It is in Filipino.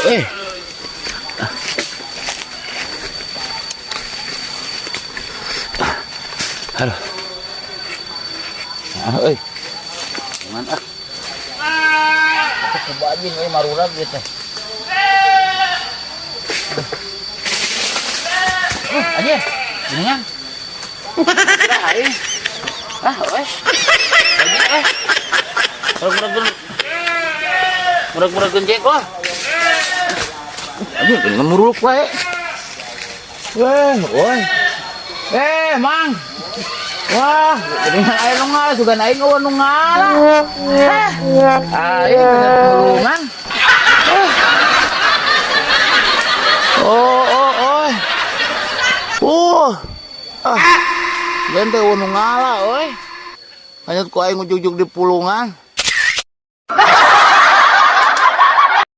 Be. Halo. Euy. Mana? Coba aja nih marurag gitu. Aja. Ini yang. Hai. Wes. Murag-murag genjek lah. Aduh, ini muruk wae. Woi. Mang. Wah, ini air nungal juga naik awan nungal. Air bener Gente awan nungal oi. Hanya ku aing ujug-ujug di pulungan.